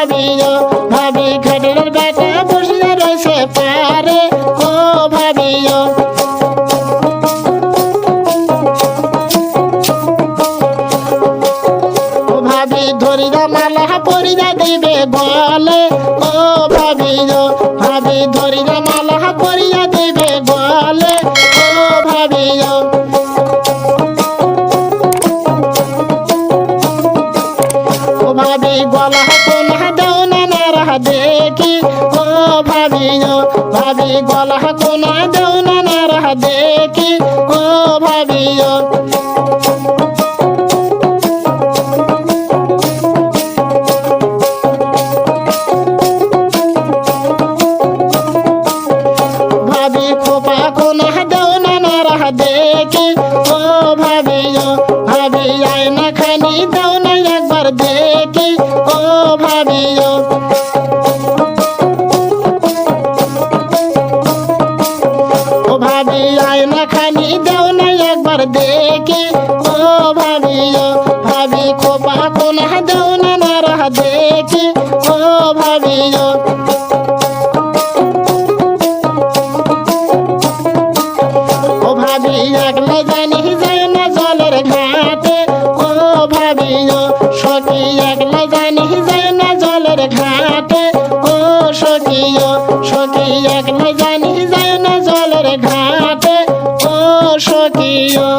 ভাবিও ভাবি ঘাটের বেটা বসিয়া রয়েছে পারে ও ভাবিও ভাবি ধরিয়া মালা পরিয়া দিবে গলে ও ভাবিও ভাবি ধরিয়া মালা পরিয়া দিবে গলে ও ভাবিও ভাবি গলা কোনা দেও না নারা দেখি ও ভাবিও ভাবি গলা কোনা দেও না নারা দেখি ও ভাবিও ভাবি খোপা কোনা দেও না নারা দেখি ও ভাবিও ভাবি আয়না খানি দেও না একবার দেখি ও ভাবিও ও ভাবি আয়না খানি দেও না একবার দেখি ও ভাবিও ভাবি খোপা কোনা দেও না নারা দেখি ও ভাবিও ও ভাবি একলা জানি যায় না জলের ঘাটে ও ভাবিও সখী একলা জানি যায় না জলের ঘাটে ও সখীও সখী একলা জানি যায় না জলের ঘাটে ও সখীও।